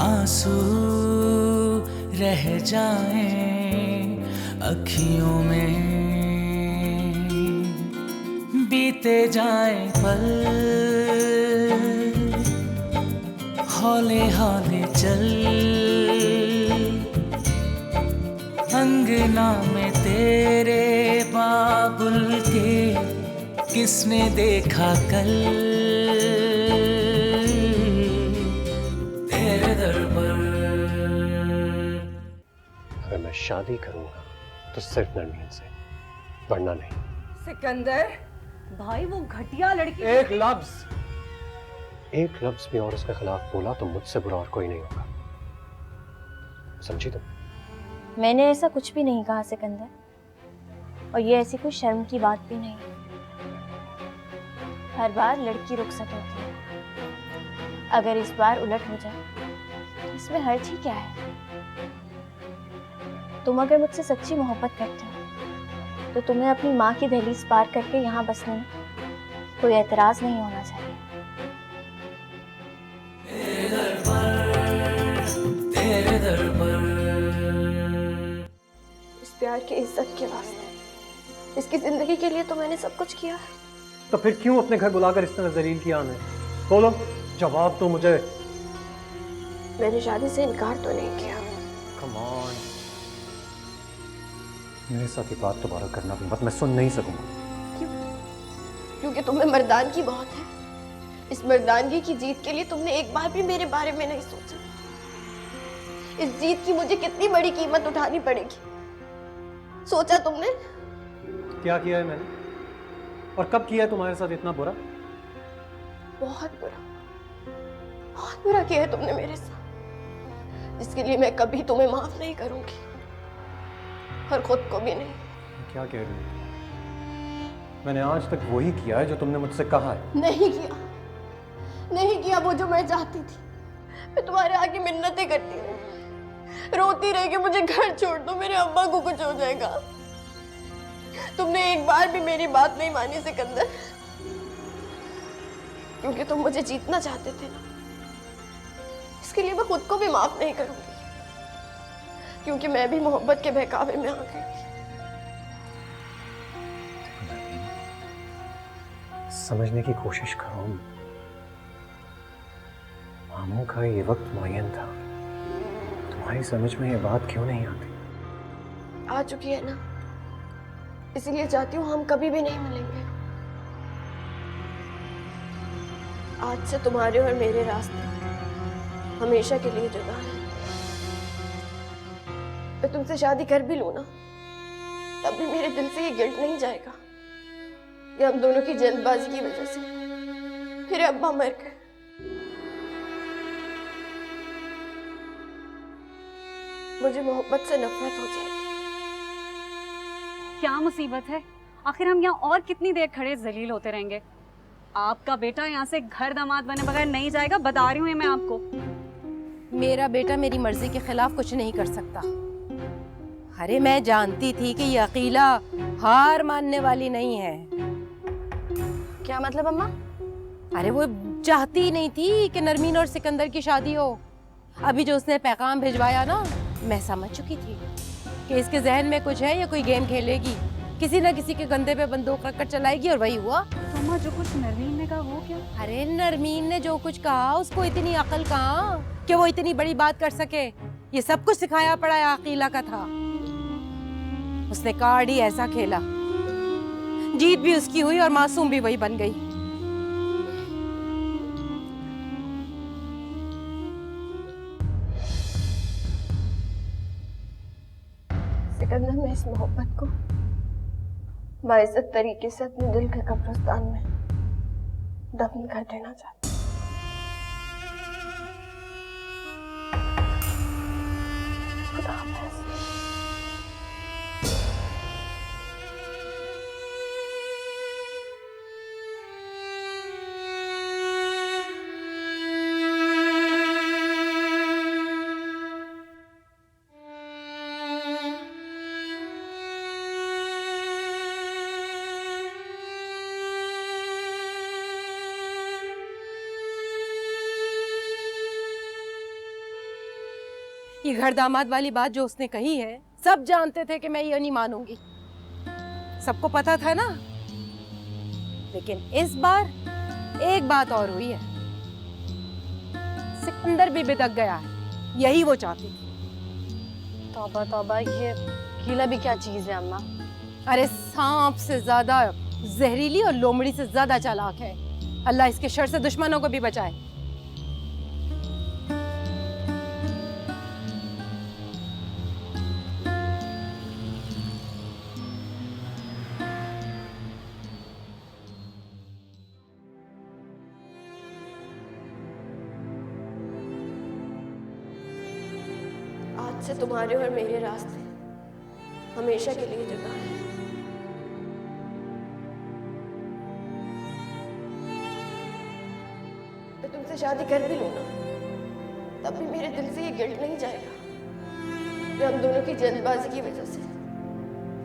आंसू रह जाएं अखियों में, बीते जाएं पल, हौले हौले चल, अंगना में तेरे बाबुल के किसने देखा कल, तेरे दर पर। अगर मैं शादी करूंगा तो सिर्फ नरमीन से, वरना नहीं। सिकंदर भाई, वो घटिया लड़की। एक लफ्ज भी और उसके खिलाफ बोला तो मुझसे बुरा और कोई नहीं होगा, समझी तुम? मैंने ऐसा कुछ भी नहीं कहा सिकंदर, और ये ऐसी कोई शर्म की बात भी नहीं। हर बार लड़की रुखसत होती है, अगर इस बार उलट हो जाए तो इसमें हर्ज ही क्या है? तुम अगर मुझसे सच्ची मोहब्बत करते हो तो तुम्हें अपनी माँ की दहलीज पार करके यहाँ बसने में कोई एतराज नहीं होना चाहिए। तेरे दर पर। इस प्यार की इज्जत के वास्ते, इसकी जिंदगी के लिए तो मैंने सब कुछ किया है। तो फिर क्यों अपने घर बुलाकर इस तरह जलील किया हमें? बोलो, जवाब दो मुझे। मैंने शादी से इनकार तो नहीं किया। कम ऑन, मेरे साथ ये बात दोबारा करना भी मत, मैं सुन नहीं सकूंगा। क्यों? क्योंकि तुम्हें मर्दानगी बहुत है। इस मर्दानगी की जीत के लिए तुमने एक बार भी मेरे बारे में नहीं सोचा। इस जीत की मुझे कितनी बड़ी कीमत उठानी पड़ेगी, सोचा तुमने? क्या किया है मैंने, और कब किया है तुम्हारे साथ इतना बुरा? बहुत बुरा किया है तुमने मेरे साथ, जिसके लिए मैं कभी तुम्हें माफ नहीं करूंगी, और खुद को भी नहीं। क्या कह रही हो? मैंने आज तक वही किया है जो तुमने मुझसे कहा है। नहीं किया वो जो मैं चाहती थी। मैं तुम्हारे आगे मिन्नतें करती रही, रोती रही कि मुझे घर छोड़ दो, मेरे अब्बा को कुछ हो जाएगा। तुमने एक बार भी मेरी बात नहीं मानी सिकंदर, क्योंकि तुम मुझे जीतना चाहते थे ना। इसके लिए मैं खुद को भी माफ नहीं करूंगी, क्योंकि मैं भी मोहब्बत के बहकावे में आ गई। समझने की कोशिश करो, मामू का ये वक्त मुअय्यन था, तुम्हारी समझ में ये बात क्यों नहीं आती? आ चुकी है ना, इसीलिए चाहती हूँ हम कभी भी नहीं मिलेंगे। आज से तुम्हारे और मेरे रास्ते हमेशा के लिए जुदा है। मैं तुमसे शादी कर भी लूं ना, तब भी मेरे दिल से ये गिल्ट नहीं जाएगा कि हम दोनों की जल्दबाजी की वजह से मेरे अब्बा मर गए। मुझे मोहब्बत से नफरत हो जाएगी। क्या मुसीबत है? आखिर हम यहाँ और कितनी देर खड़े जलील होते रहेंगे? आपका बेटा यहाँ से घर दामाद बने बगैर नहीं जाएगा, बता रही हूँ मैं आपको। मेरा बेटा मेरी मर्जी के खिलाफ कुछ नहीं कर सकता। अरे मैं जानती थी कि ये अकीला हार मानने वाली नहीं है। क्या मतलब अम्मा? अरे वो चाहती ही नहीं थी कि नरमीन और सिकंदर की शादी हो। अभी जो उसने पैगाम भिजवाया ना, मैं समझ चुकी थी कि इसके जहन में कुछ है, या कोई गेम खेलेगी, किसी ना किसी के कंधे पे बंदूक रखकर चलाएगी, और वही हुआ। तो अम्मा, जो कुछ नरमीन ने कहा वो क्या? अरे नरमीन ने जो कुछ कहा, उसको इतनी अकल कहाँ कि वो इतनी बड़ी बात कर सके। ये सब कुछ सिखाया पड़ा अकीला का था। उसने कार्ड ही ऐसा खेला, जीत भी उसकी हुई और मासूम भी वही बन गई। सिकंदर, मैं इस मोहब्बत को बाइज्जत तरीके से अपने दिल के कब्रिस्तान में दफन कर देना चाहती हूँ। खुदा हाफ़िज़। ये घर दामाद वाली बात जो उसने कही है, सब जानते थे कि मैं ये नहीं मानूंगी, सबको पता था ना। लेकिन इस बार एक बात और हुई है, सिकंदर भी बिदक गया है, यही वो चाहती थी। तौबा तौबा, ये कीला भी क्या चीज है अम्मा? अरे सांप से ज्यादा जहरीली और लोमड़ी से ज्यादा चालाक है। अल्लाह इसके शर से दुश्मनों को भी बचाए। आज से तुम्हारे और मेरे रास्ते हमेशा के लिए जुदा हैं। मैं तुमसे शादी कर भी लूं ना, तब भी मेरे दिल से ये गिल्ट नहीं जाएगा कि हम दोनों की जल्दबाजी की वजह से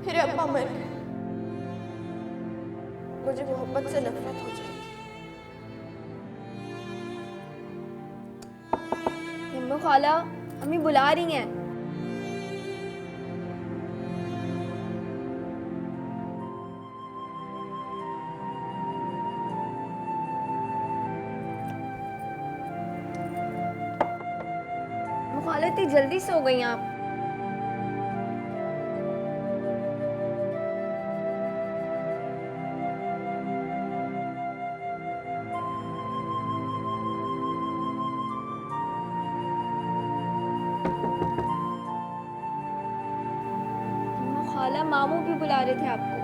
मेरे अब्बा मर गए। मुझे मोहब्बत से नफरत हो जाएगी। अम्मा खाला, अम्मी बुला रही हैं। खाला इतनी जल्दी सो गई आप? खाला मामू भी बुला रहे थे आपको।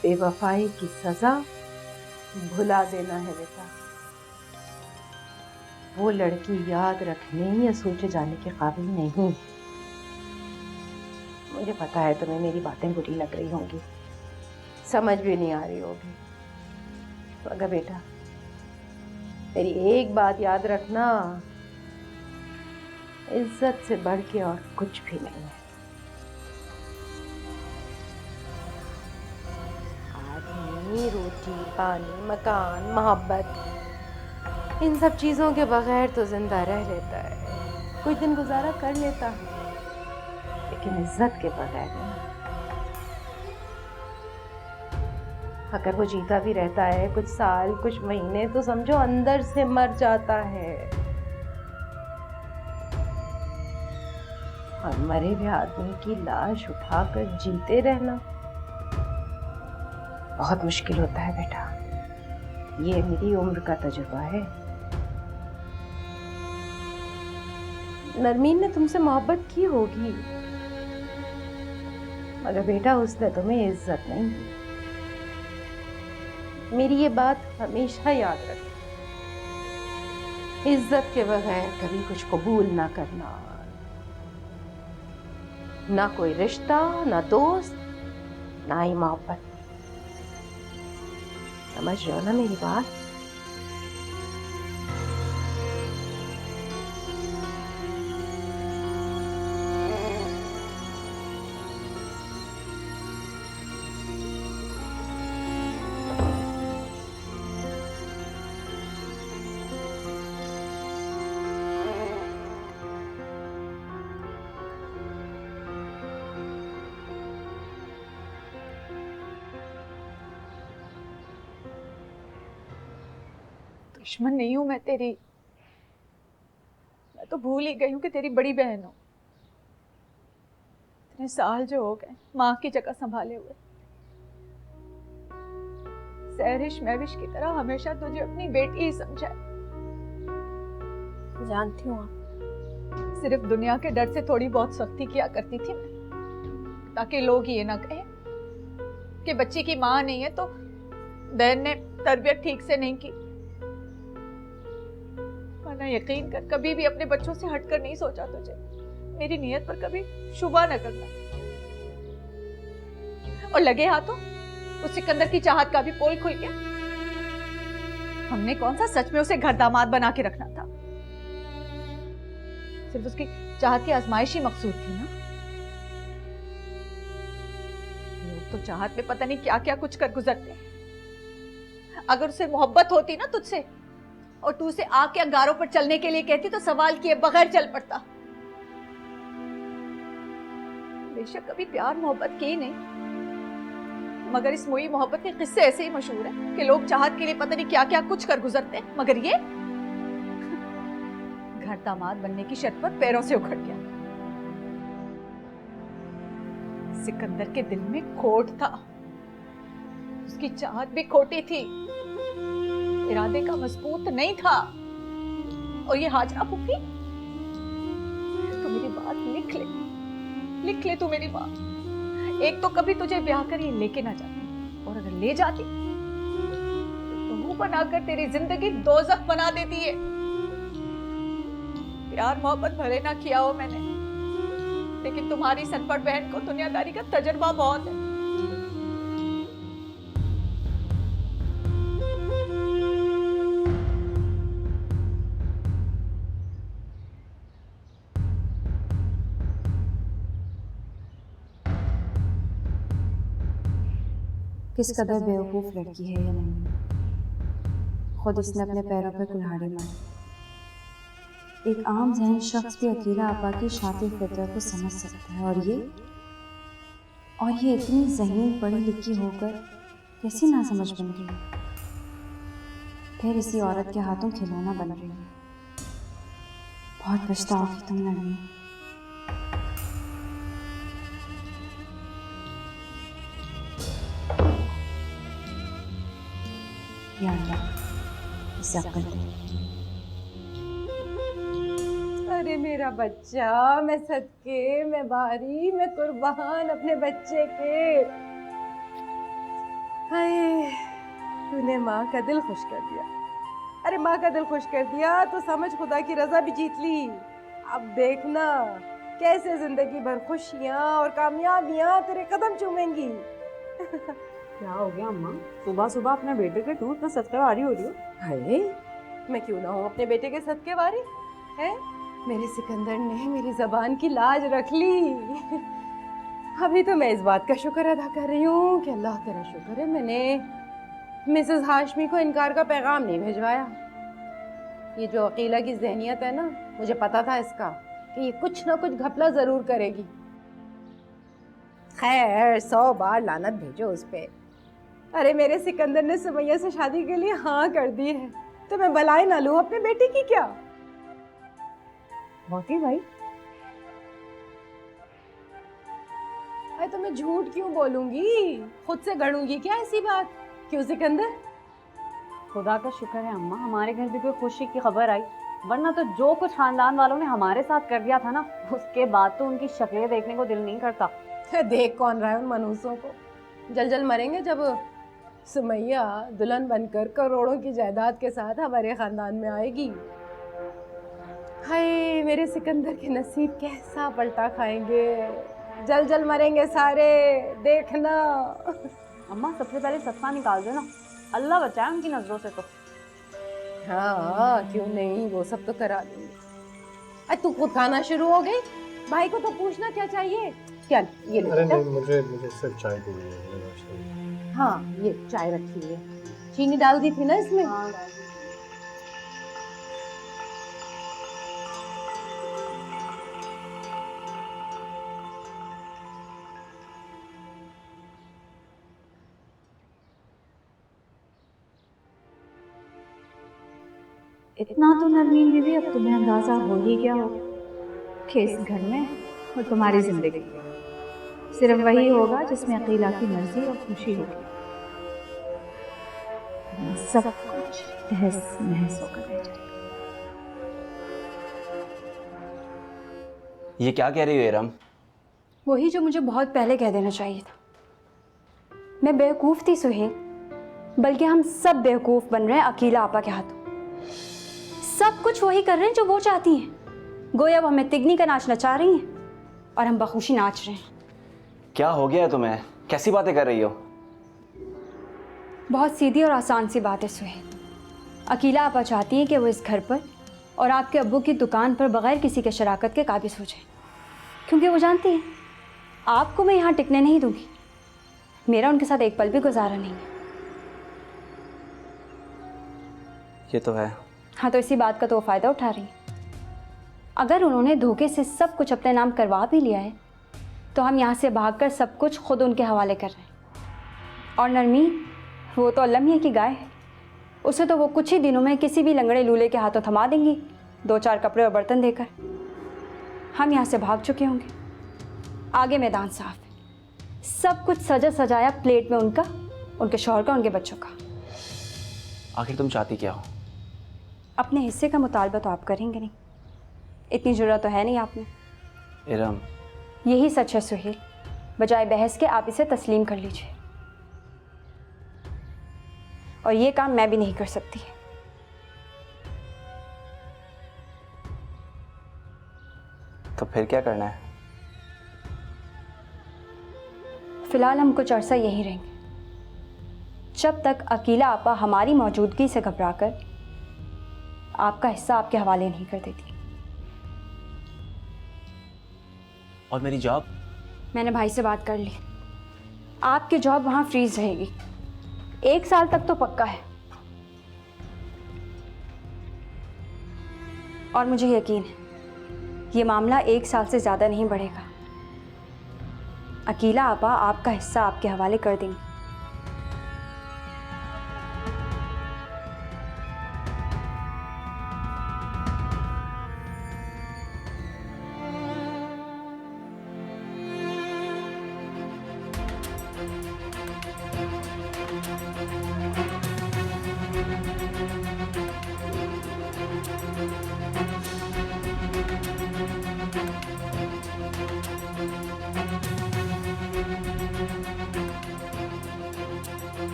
बेवफाई की सजा भुला देना है बेटा। वो लड़की याद रखने या सोचे जाने के काबिल नहीं है। मुझे पता है तुम्हें मेरी बातें बुरी लग रही होंगी, समझ भी नहीं आ रही होगी, मगर बेटा मेरी एक बात याद रखना, इज्जत से बढ़ के और कुछ भी नहीं है। रोटी, पानी, मकान, मोहब्बत, इन सब चीजों के बगैर तो जिंदा रह लेता है, कुछ दिन गुजारा कर लेता है, लेकिन इज्जत के बगैर नहीं। अगर वो जीता भी रहता है कुछ साल, कुछ महीने, तो समझो अंदर से मर जाता है। और मरे हुए आदमी की लाश उठाकर जीते रहना बहुत मुश्किल होता है बेटा। ये मेरी उम्र का तजुर्बा है। नरमीन ने तुमसे मोहब्बत की होगी, मगर बेटा उसने तुम्हें इज्जत नहीं दी। मेरी ये बात हमेशा याद रखना, इज्जत के बगैर कभी कुछ कबूल ना करना, ना कोई रिश्ता, ना दोस्त, ना ही मोहब्बत। समझ रहे हो ना मेरी बात? दुश्मन नहीं हूं मैं तेरी, मैं तो भूल ही गई हूं कि तेरी बड़ी बहन हूं। इतने साल जो हो गए माँ की जगह संभाले हुए, सहरिश महविश की तरह हमेशा तुझे अपनी बेटी ही समझा है। जानती हूँ सिर्फ दुनिया के डर से थोड़ी बहुत सख्ती किया करती थी मैं, ताकि लोग ये ना कहें कि बच्ची की माँ नहीं है तो बहन ने तरबियत ठीक से नहीं की। वरना यकीन कर कभी भी अपने बच्चों से हटकर नहीं सोचा तुझे। मेरी नीयत पर कभी शुबा न करना। और लगे हाथों उस सिकंदर की चाहत का भी पोल खुल गया। हमने कौन सा सच में उसे घर दामाद बना के रखना था? सिर्फ उसकी चाहत की आजमाइशी मकसूद थी ना। लोग तो चाहत में पता नहीं क्या क्या कुछ कर गुजरते हैं। अगर उसे मोहब्बत होती ना तुझसे और तू उसे आग के अंगारों पर चलने के लिए कहती तो सवाल किए बगैर चल पड़ता। बेशक कभी प्यार मोहब्बत की नहीं, मगर इस मोई मोहब्बत के किस्से ऐसे ही मशहूर है कि लोग चाहत के लिए पता नहीं क्या क्या कुछ कर गुजरते हैं, मगर ये घर दामाद बनने की शर्त पर पैरों से उखड़ गया। सिकंदर के दिल में खोट था, उसकी चाहत भी खोटी थी, इरादे का मजबूत नहीं था। और ये हाजरा फूफी, तू मेरी बात लिख ले तू मेरी बात। एक तो कभी तुझे ब्याह कर ये लेके ना जाती, और अगर ले जाती तो मुंह बनाकर तेरी जिंदगी दोज़ख बना देती है। प्यार मोहब्बत भले ना किया हो मैंने, लेकिन तुम्हारी सनपट बहन को दुनियादारी का तजुर्बा बहुत है। किस कदर बेवकूफ़ लड़की है या नहीं। खुद इसने अपने पैरों पर कुल्हाड़ी मारी। एक आम जहन शख्स भी अकीला आपा की शातिर फितरत को समझ सकता है, और ये इतनी ज़हीन पढ़ी लिखी होकर कैसी ना समझ बन गई है। फिर इसी औरत के हाथों खिलौना बन रही है। बहुत पछताओगी तुम नरमी। या अल्लाह इसे अक्ल दे। अरे मेरा बच्चा, मैं सदके, मैं बारी, मैं कुर्बान अपने बच्चे के। हाय, तूने माँ का दिल खुश कर दिया। अरे माँ का दिल खुश कर दिया तो समझ खुदा की रजा भी जीत ली। अब देखना कैसे जिंदगी भर खुशियाँ और कामयाबियाँ तेरे कदम चूमेंगी। क्या हो गया अम्मा? सुबह सुबह अपने बेटे के दूध में सदकेवारी हो रही हो? हाय, मैं क्यों ना हूँ अपने बेटे के सदकेवारी है। मेरे सिकंदर ने मेरी जबान की लाज रख ली। अभी तो मैं इस बात का शुक्र अदा कर रही हूँ कि अल्लाह तेरा शुक्र है मैंने मिसेस हाशमी को इनकार का पैगाम नहीं भिजवाया। ये जो अकीला की जहनियत है ना, मुझे पता था इसका कि ये कुछ ना कुछ घपला जरूर करेगी। खैर 100 बार लानत भेजो उस पे। अरे मेरे सिकंदर ने सुमैया से शादी के लिए हाँ कर दी है, तो मैं बलाई ना लूं अपने बेटे की क्या? वाकई भाई? अरे तो मैं झूठ क्यों बोलूंगी, खुद से गढ़ूंगी क्या ऐसी बात? क्यों सिकंदर? खुदा का शुक्र है अम्मा, हमारे घर भी कोई खुशी की खबर आई, वरना तो जो कुछ खानदान वालों ने हमारे साथ कर दिया था ना, उसके बाद तो उनकी शक्लें देखने को दिल नहीं करता। देख कौन रहा है उन मनूसों को। जल जल मरेंगे जब सुमैया दुल्हन बनकर करोड़ों की जायदाद के साथ हमारे खानदान में आएगी। हाय मेरे सिकंदर के नसीब कैसा पलटा खाएंगे। जल जल मरेंगे सारे, देखना। अम्मा सबसे पहले सदका निकाल दो ना, अल्लाह बचाए उनकी नजरों से। तो हाँ क्यों नहीं, वो सब तो करा देंगे। अरे तू खुद खाना शुरू हो गई? भाई को तो पूछना क्या चाहिए। क्या ये ले? अरे नहीं, मुझे सिर्फ चाय चाहिए। हाँ ये चाय रखी है, चीनी डाल दी थी ना इसमें? हाँ। इतना तो नरमीन बीवी अब तुम्हें अंदाजा हो ही गया हो कि इस घर में और तुम्हारी जिंदगी सिर्फ वही होगा जिसमें अकीला की मर्जी और खुशी होगी। सब कुछ तहस नहस होकर रह जाएगा। ये क्या कह रही हो इरम? वही जो मुझे बहुत पहले कह देना चाहिए था। मैं बेवकूफ़ थी सुहेल, बल्कि हम सब बेवकूफ़ बन रहे हैं अकीला आपा के हाथों। सब कुछ वही कर रहे हैं जो वो चाहती हैं। गोया वो हमें तिगनी का नाच नचा रही हैं और हम बखुशी नाच रहे हैं। क्या हो गया है तुम्हें? कैसी बातें कर रही हो? बहुत सीधी और आसान सी बात है सुहेल। अकीला आपा चाहती हैं कि वो इस घर पर और आपके अब्बू की दुकान पर बगैर किसी के शराकत के काबिज हो जाए, क्योंकि वो जानती हैं आपको मैं यहाँ टिकने नहीं दूंगी। मेरा उनके साथ एक पल भी गुजारा नहीं है। ये तो है। हाँ, तो इसी बात का तो वो फ़ायदा उठा रही है। अगर उन्होंने धोखे से सब कुछ अपने नाम करवा भी लिया है तो हम यहाँ से भागकर सब कुछ खुद उनके हवाले कर रहे हैं। और नरमीन, वो तो अल्लाह मियां की गाय है, उसे तो वो कुछ ही दिनों में किसी भी लंगड़े लूले के हाथों थमा देंगी, 2-4 कपड़े और बर्तन देकर। हम यहाँ से भाग चुके होंगे, आगे मैदान साफ है। सब कुछ सजा सजाया प्लेट में उनका, उनके शौहर का, उनके बच्चों का। आखिर तुम चाहती क्या हो? अपने हिस्से का मुतालबा तो आप करेंगे नहीं, इतनी ज़रूरत तो है नहीं आप में। इरम, यही सच है सुहेल। बजाय बहस के आप इसे तस्लीम कर लीजिए। और ये काम मैं भी नहीं कर सकती। तो फिर क्या करना है? फिलहाल हम कुछ अरसा यहीं रहेंगे, जब तक अकीला आपा हमारी मौजूदगी से घबराकर आपका हिस्सा आपके हवाले नहीं कर देती। और मेरी जॉब? मैंने भाई से बात कर ली, आपकी जॉब वहाँ फ्रीज रहेगी 1 साल तक तो पक्का है। और मुझे यकीन है ये मामला 1 साल से ज़्यादा नहीं बढ़ेगा। अकीला आपा आपका हिस्सा आपके हवाले कर देंगी।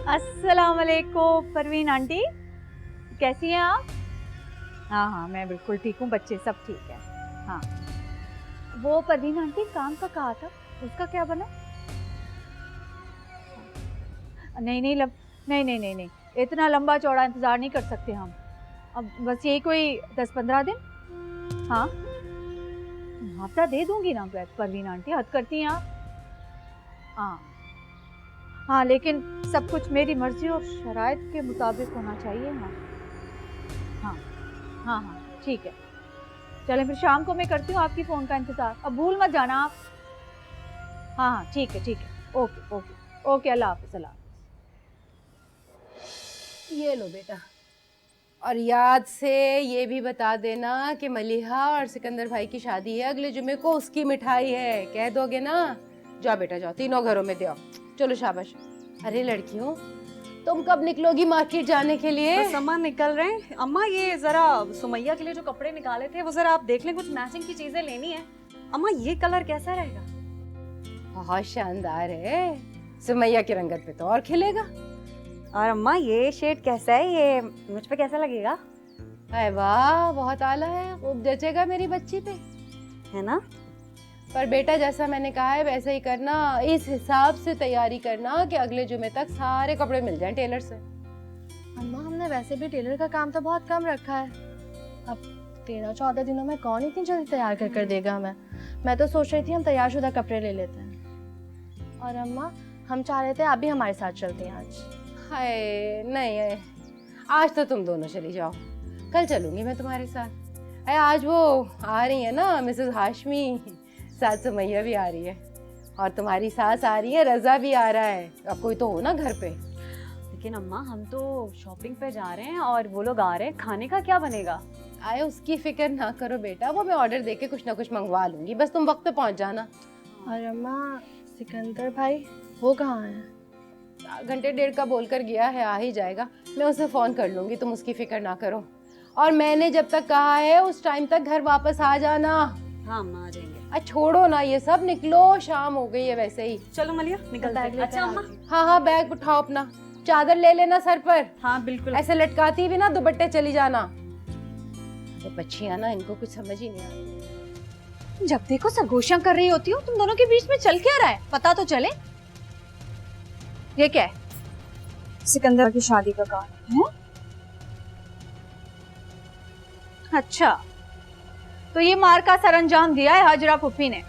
अस्सलाम वालेकुम परवीन आंटी, कैसी हैं आप? हाँ हाँ, मैं बिल्कुल ठीक हूँ, बच्चे सब ठीक है। हाँ, वो परवीन आंटी काम का कहा था, उसका क्या बना? नहीं नहीं नहीं नहीं नहीं नहीं, इतना लंबा चौड़ा इंतज़ार नहीं कर सकते हम। अब बस यही कोई 10-15 दिन। हाँ, हफ्ता दे दूंगी ना परवीन आंटी, हद करती हैं आप। हाँ हाँ, लेकिन सब कुछ मेरी मर्जी और शराइत के मुताबिक होना चाहिए। हाँ हाँ हाँ हाँ, ठीक है। चलें फिर, शाम को मैं करती हूँ आपकी फ़ोन का इंतज़ार। अब भूल मत जाना आप। हाँ हाँ, ठीक है ठीक है, ओके ओके ओके, अल्लाह हाफ़िज़। अल्लाह हाफ़िज़। ये लो बेटा, और याद से ये भी बता देना कि मलिहा और सिकंदर भाई की शादी है अगले जुमे को, उसकी मिठाई है, कह दोगे ना? जाओ बेटा जाओ, तीनों घरों में दो। चलो शाबाश। अरे लड़कियों, तुम कब निकलोगी मार्केट जाने के लिए? बस अम्मा निकल रहे हैं। अम्मा, ये जरा सुमैया के लिए जो कपड़े निकाले थे वो जरा आप देख लें, कुछ मैचिंग की चीजें लेनी है। अम्मा, ये कलर कैसा रहेगा? बहुत शानदार है, सुमैया की रंगत पे तो और खिलेगा। और अम्मा, ये शेड कैसा है, ये मुझ पे कैसा लगेगा? अरे वाह, बहुत आला है, खूब जचेगा मेरी बच्ची पे, है ना? पर बेटा जैसा मैंने कहा है वैसे ही करना, इस हिसाब से तैयारी करना कि अगले जुमे तक सारे कपड़े मिल जाएं टेलर से। अम्मा, हमने वैसे भी टेलर का काम तो बहुत कम रखा है। अब 13-14 दिनों में कौन इतनी जल्दी तैयार कर देगा हमें? मैं तो सोच रही थी हम तैयारशुदा कपड़े ले लेते हैं। और अम्मा, हम चाह रहे थे आप भी हमारे साथ चलते हैं आज। हाय नहीं, आज तो तुम दोनों चली जाओ, कल चलूंगी मैं तुम्हारे साथ। अरे आज वो आ रही है ना मिसेस हाशमी, साथ सुमैया भी आ रही है, और तुम्हारी सास आ रही है, रजा भी आ रहा है। अब कोई तो हो ना घर पे। लेकिन अम्मा, हम तो शॉपिंग पे जा रहे हैं और वो लोग आ रहे हैं, खाने का क्या बनेगा? आए उसकी फिक्र ना करो बेटा, वो मैं ऑर्डर देके कुछ ना कुछ मंगवा लूंगी, बस तुम वक्त पे पहुंच जाना। और अम्मा सिकंदर भाई वो कहाँ है? घंटे डेढ़ का बोलकर गया है, आ ही जाएगा, मैं उसे फोन कर लूंगी, तुम उसकी फिक्र ना करो। और मैंने जब तक कहा है उस टाइम तक घर वापस आ जाना। हाँ अम्मा आ जाएंगे। छोड़ो ना ये सब, निकलो, शाम हो गई है वैसे ही। चलो मलिया निकलते हैं। अच्छा अम्मा। हाँ हाँ बैग उठाओ अपना, चादर ले लेना सर पर। हाँ बिल्कुल। ऐसे लटकाती भी ना दुपट्टे चली जाना। तो बच्चियां ना, इनको कुछ समझ ही नहीं आ रही। जब देखो सरगोशियां कर रही होती हो, तुम दोनों के बीच में चल क्या रहा है, पता तो चले। ये क्या है? सिकंदर की शादी का कार्ड है। अच्छा, तो ये मार का सरंजाम दिया है हाजरा फुफी ने,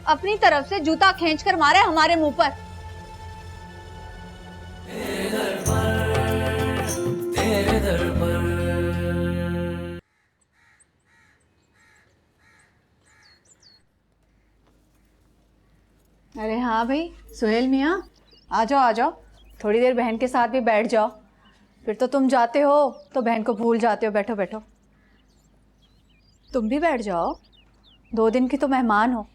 अपनी तरफ से जूता खींचकर मारा है हमारे मुंह पर। तेरे दर पर। अरे हाँ भाई सुहेल मियाँ, आ जाओ, थोड़ी देर बहन के साथ भी बैठ जाओ। फिर तो तुम जाते हो तो बहन को भूल जाते हो। बैठो बैठो, तुम भी बैठ जाओ, 2 दिन की तो मेहमान हो।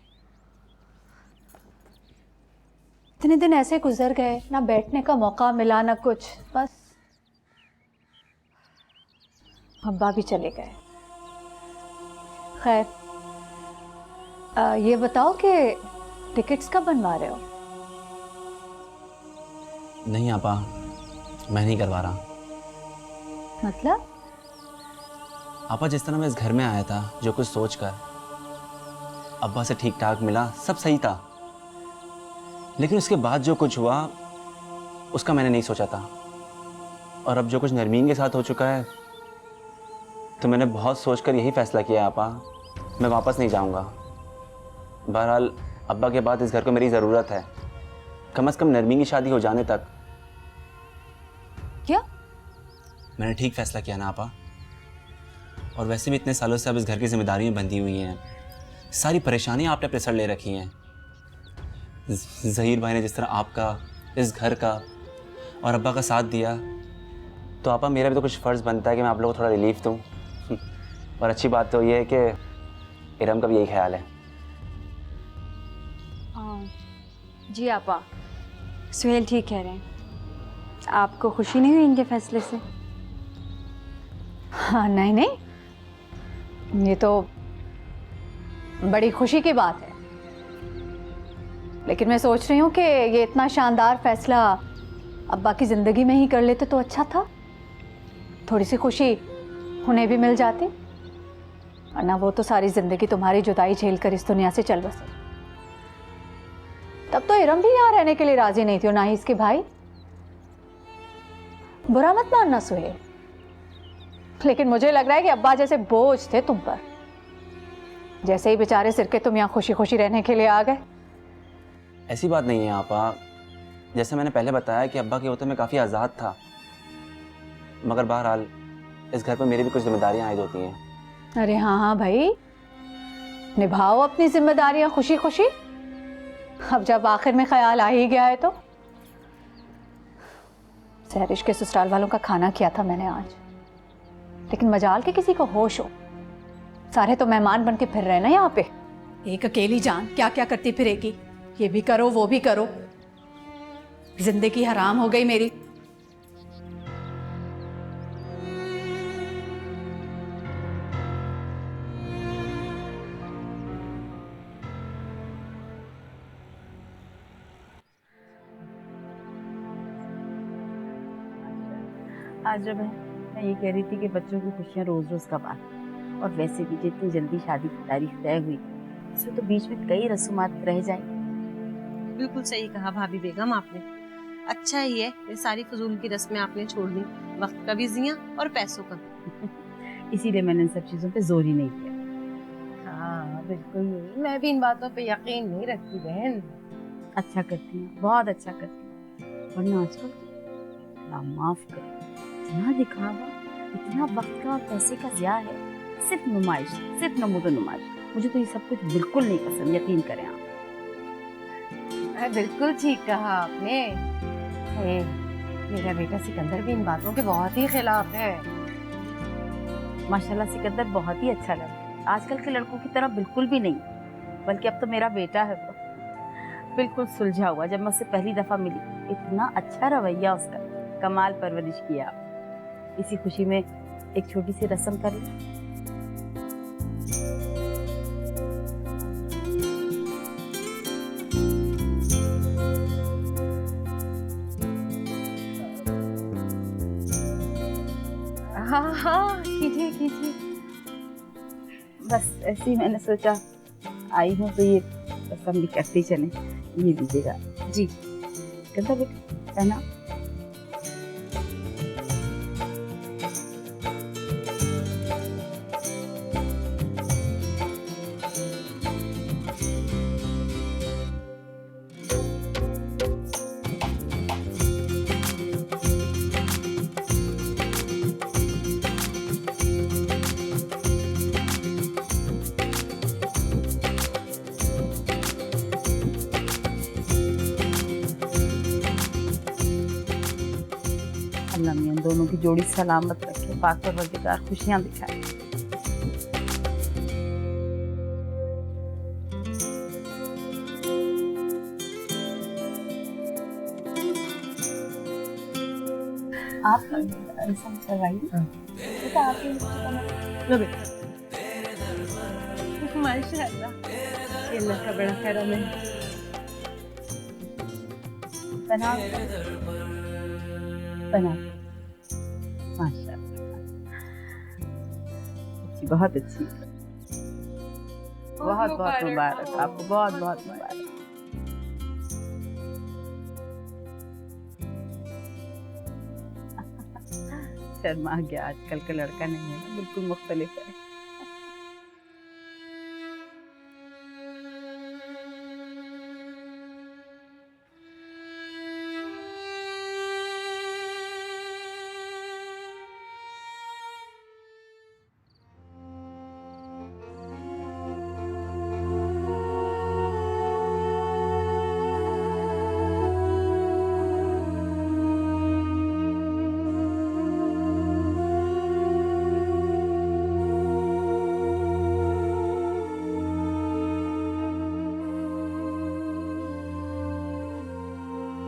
इतने दिन ऐसे गुजर गए, ना बैठने का मौका मिला ना कुछ, बस अब्बा भी चले गए। खैर ये बताओ कि टिकट्स कब बनवा रहे हो? नहीं आपा, मैं नहीं करवा रहा। मतलब? आपा जिस तरह मैं इस घर में आया था, जो कुछ सोचकर, अब्बा से ठीक ठाक मिला, सब सही था, लेकिन उसके बाद जो कुछ हुआ उसका मैंने नहीं सोचा था। और अब जो कुछ नरमीन के साथ हो चुका है, तो मैंने बहुत सोचकर यही फैसला किया आपा, मैं वापस नहीं जाऊंगा। बहरहाल अब्बा के बाद इस घर को मेरी ज़रूरत है, कम से कम नरमीन की शादी हो जाने तक। क्या? मैंने ठीक फैसला किया ना आपा। और वैसे भी इतने सालों से अब इस घर की जिम्मेदारियां बंधी हुई हैं, सारी परेशानियां आपने अपने सर ले रखी हैं। ज़हीर भाई ने जिस तरह आपका, इस घर का और अब्बा का साथ दिया, तो आपा मेरा भी तो कुछ फ़र्ज़ बनता है कि मैं आप लोगों को थोड़ा रिलीफ दूँ। और अच्छी बात तो ये है कि इरम का भी यही ख्याल है। जी आपा, सुहेल ठीक कह रहे हैं। आपको खुशी नहीं हुई इनके फैसले से? हाँ नहीं, ये तो बड़ी खुशी की बात है, लेकिन मैं सोच रही हूँ कि ये इतना शानदार फैसला अब्बा की ज़िंदगी में ही कर लेते तो अच्छा था। थोड़ी सी खुशी उन्हें भी मिल जाती, वरना वो तो सारी ज़िंदगी तुम्हारी जुदाई झेल कर इस दुनिया से चल बसे। तब तो इरम भी यहाँ रहने के लिए राजी नहीं थी, और ना ही इसके भाई। बुरा मत मानना सुहेल, लेकिन मुझे लग रहा है कि अब्बा जैसे बोझ थे तुम पर, जैसे ही बेचारे सिर के तुम यहाँ खुशी खुशी रहने के लिए आ गए। ऐसी बात नहीं है आपा, जैसे मैंने पहले बताया कि अब्बा के होते मैं काफ़ी आज़ाद था, मगर बहरहाल इस घर पर मेरी भी कुछ जिम्मेदारियां आयद होती हैं। अरे हाँ भाई, निभाओ अपनी जिम्मेदारियां खुशी खुशी। अब जब आखिर में ख्याल आ ही गया है तो। सहरिश के ससुराल वालों का खाना किया था मैंने आज, लेकिन मजाल के किसी को होश हो। सारे तो मेहमान बन के फिर रहे ना यहाँ पे। एक अकेली जान क्या क्या करती फिरेगी, ये भी करो वो भी करो, जिंदगी हराम हो गई मेरी। आज जब मैं ये कह रही थी कि बच्चों की खुशियाँ रोज रोज कब आती, और वैसे भी जितनी जल्दी शादी की तारीख तय हुई, इसमें तो बीच में कई रसूमात रह जाएंगी। बिल्कुल सही कहा भाभी बेगम आपने। अच्छा ही है ये सारी फजूल की रस्में आपने छोड़ दी, वक्त का भी जिया और पैसों का। इसीलिए मैंने इन सब चीजों पे जोर ही नहीं किया। हाँ बिल्कुल नहीं, मैं भी इन बातों पे यकीन नहीं रखती बहन। अच्छा करती हैं, बहुत अच्छा करती हैं, वरना आजकल ना माफ कर, इतना दिखावा, इतना वक्त का और पैसे का ज़िया है, सिर्फ नुमाइश, सिर्फ नमूद नुमाइश। मुझे तो ये सब कुछ बिल्कुल नहीं पसंद, यकीन करें आप। बिल्कुल ठीक कहा आपने। मेरा बेटा सिकंदर भी इन बातों के बहुत ही खिलाफ है। माशाल्लाह सिकंदर बहुत ही अच्छा लड़का, आजकल के लड़कों की तरह बिल्कुल भी नहीं, बल्कि अब तो मेरा बेटा है वो, बिल्कुल सुलझा हुआ। जब मैं उससे पहली दफ़ा मिली, इतना अच्छा रवैया उसका, कमाल परवरिश किया। इसी खुशी में एक छोटी सी रस्म कर ली। हाँ हाँ कीजिए कीजिए, बस ऐसे ही मैंने सोचा आई हूँ तो ये रस्म भी करते चले। ये दीजिएगा जी, कहता बेटा है ना। अल्लाह मियां दोनों की जोड़ी सलामत रखे, पाक परवरदिगार खुशियां दिखाए। आप रस्म करवाइए बेटा, आप लो बेटा। माशाल्लाह, ये अल्लाह का बड़ा करम है। बना बना माशाल्लाह, बहुत अच्छी, बहुत बहुत मुबारक आपको, बहुत बहुत मुबारक। शर्मा गया, आजकल का लड़का नहीं है, बिल्कुल मुख्तलिफ है।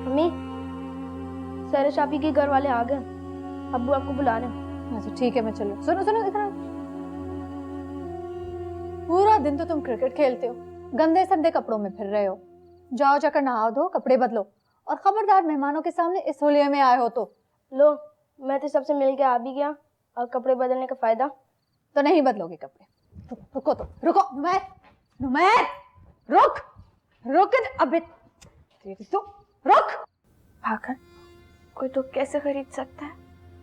मम्मी, सरस आपी के घर वाले आ गए, अब्बू आपको बुला रहे हैं। अच्छा ठीक है, मैं चलूं। सुनो सुनो इधर आओ। पूरा दिन तो तुम क्रिकेट खेलते हो, गंदे संदे कपड़ों में फिर रहे हो। जाओ जाकर नहाओ धो, कपड़े बदलो, और खबरदार मेहमानों के सामने इस होलिये में आए हो तो। लो, मैं तो सबसे मिल के आ भी गया, और कपड़े बदलने का फायदा? तो नहीं बदलोगे कपड़े। रुको तो रुको, नुमैर नुमैर रुक रुक, अबे तेरी तो रुक। पागल, कोई तो कैसे खरीद सकता है?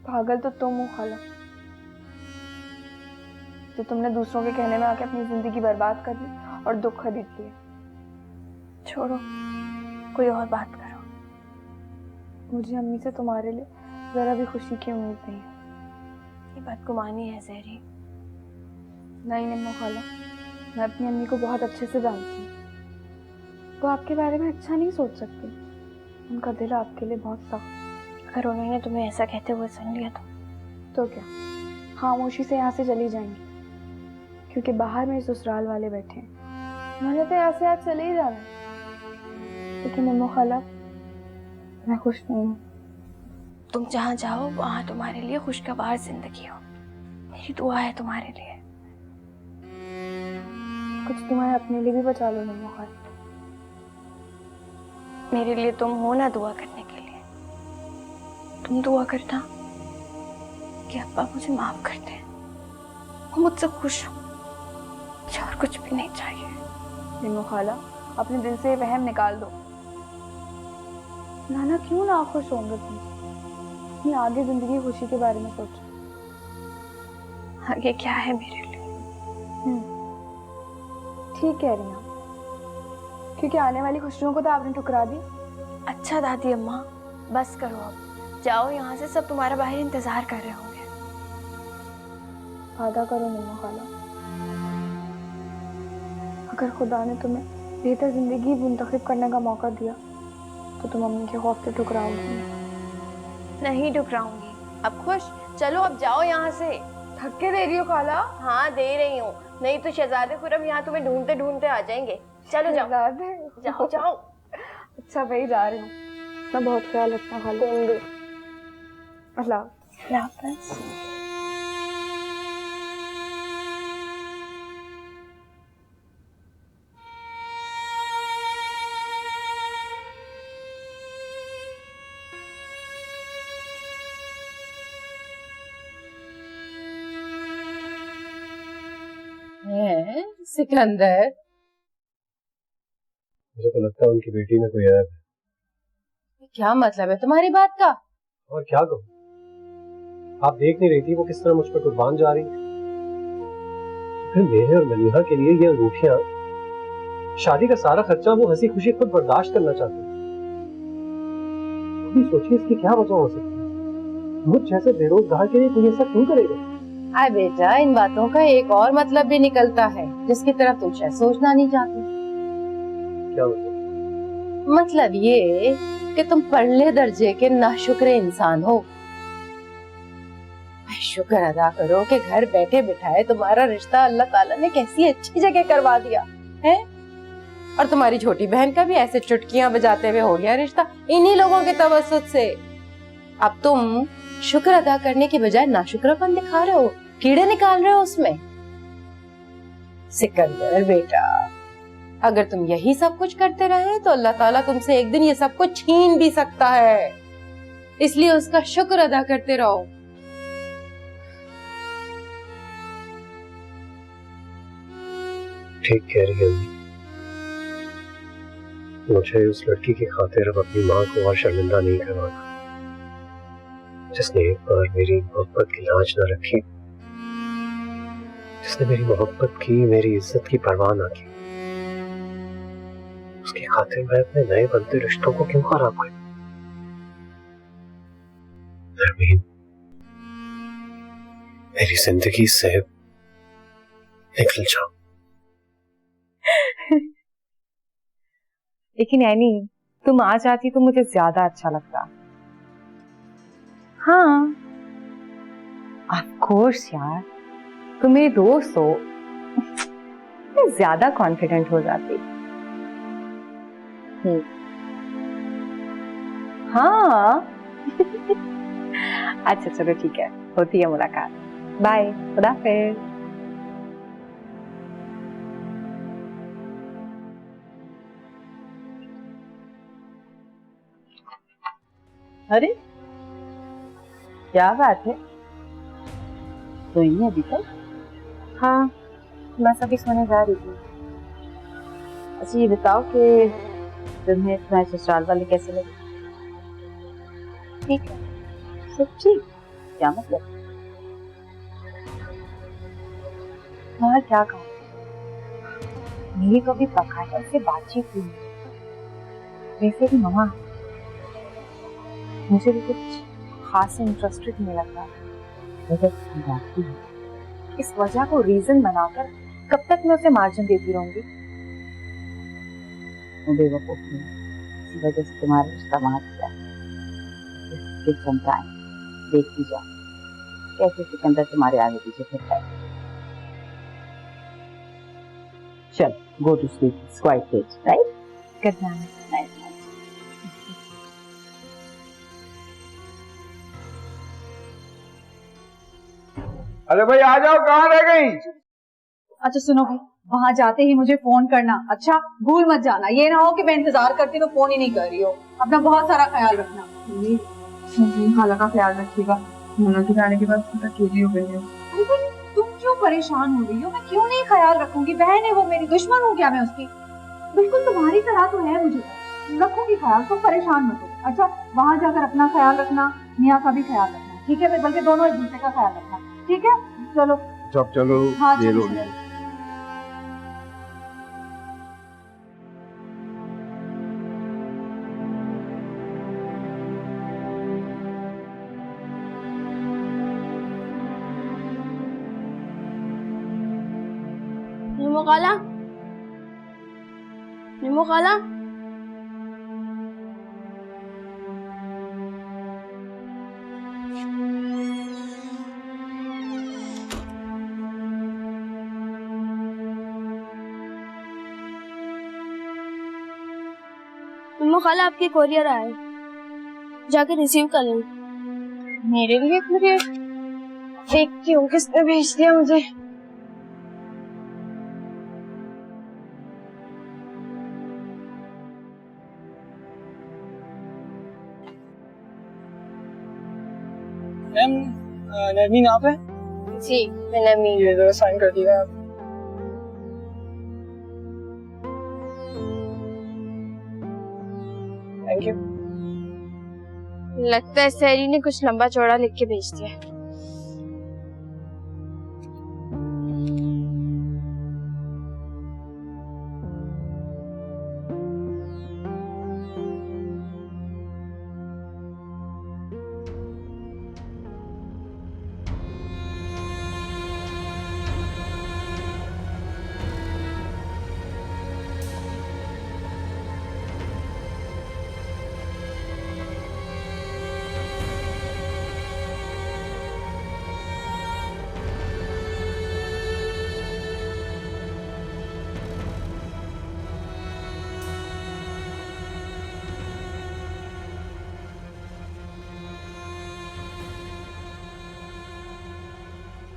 पागल तो तुम हो खाला, तो तुमने दूसरों के कहने में आके अपनी जिंदगी बर्बाद कर ली और दुख खरीद लिए। छोड़ो, कोई और बात करो। मुझे अम्मी से तुम्हारे लिए जरा भी खुशी की उम्मीद नहीं है। ये बदगुमानी है जहरी। नहीं निम्मो खाला, मैं अपनी अम्मी को बहुत अच्छे से जानती हूँ, वो आपके बारे में अच्छा नहीं सोच सकती। उनका दिल आपके लिए बहुत सख्त। अगर उन्होंने तुम्हें ऐसा कहते हुए सुन लिया तो क्या खामोशी से यहाँ से चली जाएंगी? क्योंकि बाहर में ससुराल वाले बैठे हैं, मैंने तो यहाँ से आज चले ही जाना है। लेकिन अम्मू खाला, मैं खुश नहीं हूँ। तुम जहाँ जाओ वहाँ तुम्हारे लिए खुशगवार जिंदगी हो, मेरी दुआ है तुम्हारे लिए। कुछ तुम्हारे अपने लिए भी बचा लो अम्मू खाला। मेरे लिए तुम हो ना दुआ करने के लिए, तुम दुआ करना कि अब्बा मुझे माफ कर दें, वो मुझसे खुश हो, मुझे और कुछ भी नहीं चाहिए। निम्मो खाला, अपने दिल से वहम निकाल दो। नाना क्यों ना खुश होंगे तुम? अपनी आगे जिंदगी खुशी के बारे में सोचो। आगे क्या है मेरे लिए? ठीक कह रही हैं, क्योंकि आने वाली खुशियों को तो आपने ठुकरा दी। अच्छा दादी अम्मा, बस करो अब, जाओ यहाँ से, सब तुम्हारा बाहर इंतजार कर रहे होंगे। वादा करो निम्मो खाला, अगर खुदा ने तुम्हें बेहतर जिंदगी मुंतखब करने का मौका दिया तो तुम अम्मी के खौफ से ठुकराओगी? नहीं ठुकराऊंगी। अब खुश, चलो अब जाओ यहाँ से, थक के दे रही हो खाला? हाँ दे रही हूँ, नहीं तो शहजादे खुरम यहाँ तुम्हें ढूंढते ढूंढते आ जाएंगे। चलो जाओ जाओ जाओ। अच्छा भाई जा रही हूँ, मैं बहुत ख्याल रखना खाला। अल्लाह हाफ़िज़। सिकंदर, मुझे तो लगता है उनकी बेटी में कोई ऐब है। क्या मतलब है तुम्हारी बात का? और क्या कहूँ, आप देख नहीं रही थी वो किस तरह मुझ पर कुर्बान जा रही थी। फिर मेरे और मलिहा के लिए ये अंगूठियां, शादी का सारा खर्चा वो हंसी खुशी खुद बर्दाश्त करना चाहती थी। सोचिए इसकी क्या वजह हो सकती है। मुझ जैसे बेरोजगार के लिए कोई ऐसा क्यों करेगा? अरे बेटा, इन बातों का एक और मतलब भी निकलता है जिसकी तरफ तुम शायद सोचना नहीं चाहती। क्या मतलब? मतलब ये कि तुम पढ़ले दर्जे के नाशुक्र इंसान हो। शुक्र अदा करो कि घर बैठे बिठाए तुम्हारा रिश्ता अल्लाह ताला ने कैसी अच्छी जगह करवा दिया है, और तुम्हारी छोटी बहन का भी ऐसे चुटकियां बजाते हुए हो गया रिश्ता इन्हीं लोगों के तवस्सुत से। अब तुम शुक्र अदा करने की बजाय नाशुक्रपन दिखा रहे हो, कीड़े निकाल रहे हो उसमें। सिकंदर बेटा, अगर तुम यही सब कुछ करते रहे तो अल्लाह ताला तुमसे एक दिन ये सब कुछ छीन भी सकता है, इसलिए उसका शुक्र अदा करते रहो। ठीक कह रही है, मुझे उस लड़की की खातिर अब अपनी माँ को और शर्मिंदा नहीं करवाना, जिसने एक बार मेरी मोहब्बत की लाज न रखी, जिसने मेरी मोहब्बत की, मेरी इज्जत की परवाह ना की। उसकी खातिर मैं अपने नए बनते रिश्तों को क्यों खराब करूं? नरमीन, मेरी जिंदगी से निकल जाओ। लेकिन ऐनी, तुम आ जाती तो मुझे ज्यादा अच्छा लगता। हाँ ऑफ कोर्स यार, तुम मेरी दोस्त हो, मैं ज्यादा कॉन्फिडेंट हो जाती। हाँ अच्छा चलो ठीक है, होती है मुलाकात। बाय, खुदा हाफिज़। अरे क्या बात है, तो नहीं अभी तक? हाँ बस अभी सोने जा रही थी। अच्छा ये बताओ कि तुम्हें तुम्हारे ससुराल वाले कैसे लगे? ठीक है। सब ठीक? क्या मतलब? और क्या कहूँ, मेरी कभी बकाया से बातचीत हुई नहीं। वैसे भी मम्मा, मुझे भी कुछ खास इंटरेस्टेड नहीं लग रहा। इस वजह को रीजन बनाकर कब तक मैं उसे मार्जिन देती रहूंगी? बेवकूफ नहीं, इसी वजह से तुम्हारा रिश्ता बांट दिया। देखती जा कैसे सिकंदर तुम्हारे आगे पीछे फिरता है। चल, go to sleep, it's quite late, right? Good night. Night night. अरे भाई आ जाओ, कहाँ रह गई? अच्छा सुनो भाई, वहाँ जाते ही मुझे फोन करना, अच्छा भूल मत जाना। ये ना हो कि मैं इंतजार करती तो फोन ही नहीं कर रही हो। अपना बहुत सारा ख्याल रखना। खाला का ख्याल रखिएगा, मोना के जाने के बाद खुद अकेली हो गई है। तुम क्यों परेशान हो रही हो? मैं क्यों नहीं ख्याल रखूंगी? बहन है वो मेरी, दुश्मन हूँ क्या मैं उसकी? बिल्कुल तुम्हारी तरह तो है, मुझे रखूंगी ख्याल, तुम परेशान मत हो। अच्छा वहाँ जाकर अपना ख्याल रखना, मियाँ का भी ख्याल रखना, ठीक है? बल्कि दोनों एक दूसरे का ख्याल रखना, ठीक है? चलो चलो हाँ ये चलो लो। चलो। निमो खाला, निमो खाला, अम्मा खाला आपके कोरियर आए, जाके रिसीव कर लें। मेरे लिए कोरियर? देखती हूँ किसने भेज दिया मुझे। मैम नरमीन आप है? जी मैं नरमीन। ये जरा साइन कर दीजिएगा आप। Thank you. लगता है सैरी ने कुछ लंबा चौड़ा लिख के भेज दिया।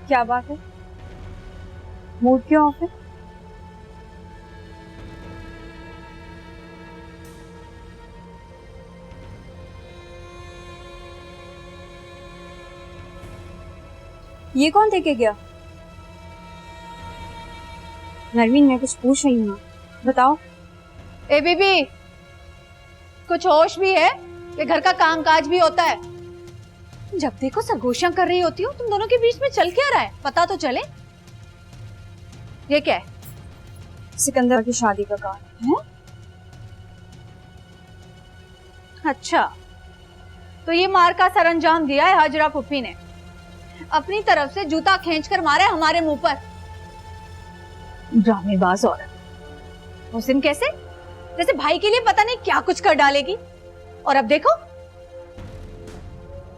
क्या बात है, मूड क्यों ऑफ है? ये कौन देके गया? नरमीन मैं कुछ पूछ रही हूँ, बताओ। ए बीबी, कुछ होश भी है? ये घर का कामकाज भी होता है। जब देखो सरगोशियां कर रही होती हो, तुम दोनों के बीच में चल क्या रहा है? पता तो चले। ये क्या है? सिकंदर की शादी का कार्ड है। अच्छा, तो ये मार का सरंजाम दिया है हाजरा फुफी ने। अपनी तरफ से जूता खींचकर मारे हमारे मुंह पर। ड्रामेबाज औरत। उस दिन कैसे जैसे भाई के लिए पता नहीं क्या कुछ कर डालेगी, और अब देखो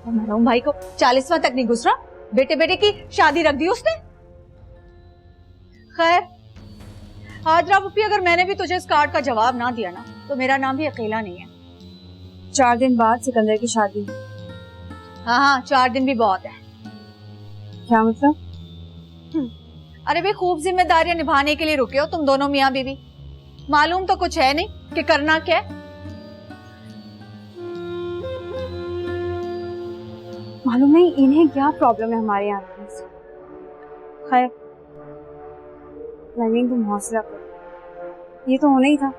मरहूम भाई को 40वां तक नहीं गुजरा, बेटे बेटे की शादी रख दी उसने। खैर हाजरा पुप्पी, अगर मैंने भी तुझे इस कार्ड का जवाब ना दिया ना, तो मेरा नाम भी अकेला नहीं है। 4 दिन बाद सिकंदर की शादी। हाँ 4 दिन भी बहुत है। क्या मतलब? अरे भाई, खूब जिम्मेदारियां निभाने के लिए रुके हो तुम दोनों मियाँ बीवी। मालूम तो कुछ है नहीं कि करना क्या है। मालूम नहीं इन्हें क्या प्रॉब्लम है हमारे यहाँ से। खैर नवीन तुम हौसला करो, ये तो होना ही था।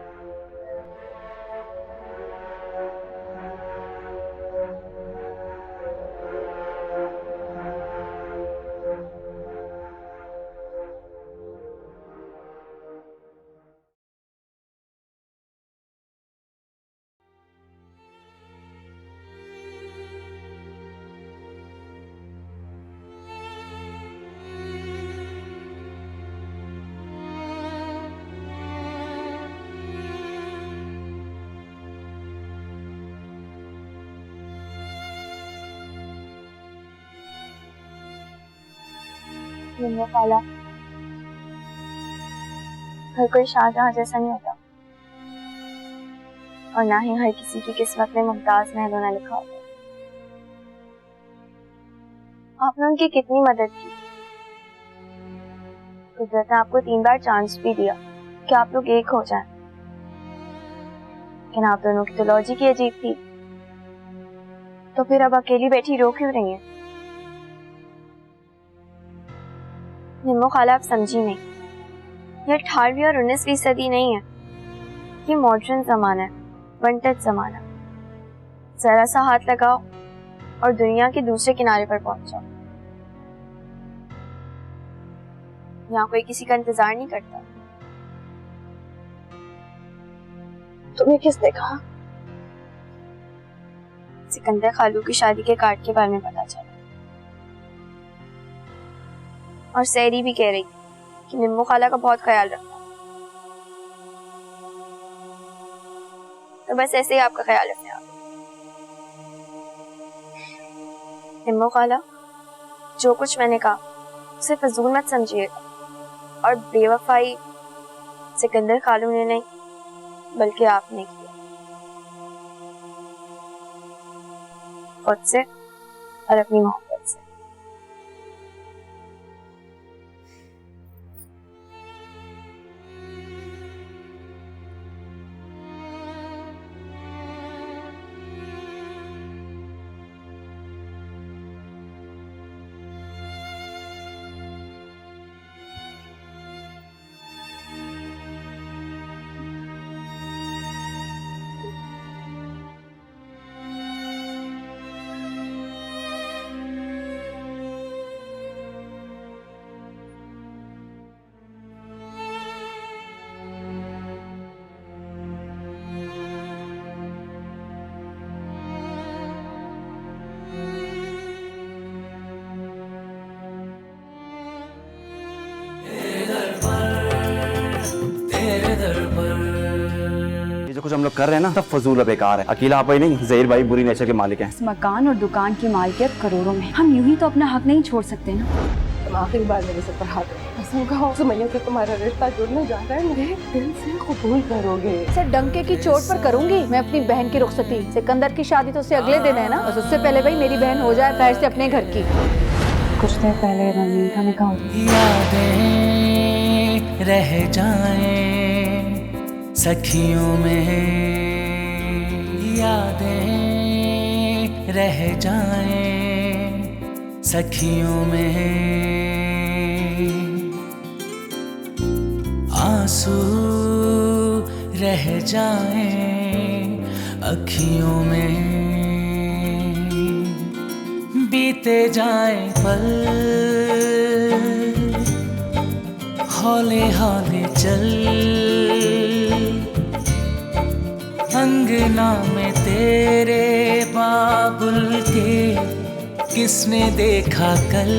खाला, हर कोई शाहजहां जैसा नहीं होता, और ना ही हर किसी की किस्मत में मुमताज महल होना लिखा होता। आपने उनकी कितनी मदद की। कुदरत ने आपको 3 बार चांस भी दिया कि आप लोग एक हो जाएं, लेकिन आप दोनों की तो लॉजिक ही अजीब थी। तो फिर अब अकेली बैठी रो क्यों रही हैं? निम्मो खाला, आप समझी नहीं, ये 18वीं और 19वीं सदी नहीं है, ये मॉडर्न जमाना है, विंटेज जमाना। जरा सा हाथ लगाओ और दुनिया के दूसरे किनारे पर पहुंच जाओ। यहाँ कोई किसी का इंतजार नहीं करता। तुम्हें किसने कहा? सिकंदर खालू की शादी के कार्ड के बारे में पता चला, और सैरी भी कह रही कि निम्मो खाला का बहुत ख्याल रखना। तो बस ऐसे ही आपका ख्याल रखने आ। निम्मो खाला, जो कुछ मैंने कहा उसे फजूल मत समझिएगा, और बेवफाई सिकंदर खालू ने नहीं बल्कि आपने किया। खुद से और अपनी मोहब्बत से। ये जो कुछ हम लोग कर रहे हैं ना सब फजूल और बेकार है। अकेला आप ही नहीं, ज़हीर भाई बुरी नेचर के मालिक हैं। इस मकान और दुकान की मालिकियत करोड़ों में, हम यूं ही तो अपना हक नहीं छोड़ सकते ना। तुम आखिरी बार मेरे से पढ़ा दो, कसम खाओ सुमैया से तुम्हारा रिश्ता जुड़ने जा रहा है, मेरे दिल से कबूल करोगे। सर डंके की चोट पर करूंगी मैं अपनी बहन की रुखसती। सिकंदर की शादी तो उससे अगले दिन है ना, बस उससे पहले भाई मेरी बहन हो जाए खैर से अपने घर की। कुछ देर पहले रंगीन का निकाह हो गया। यादें रह जाएं सखियों में, यादें रह जाएं सखियों में, आंसू रह जाएं अखियों में, बीते जाएं पल हौले हौले चल, अंगना में तेरे बाबुल के किसने देखा कल।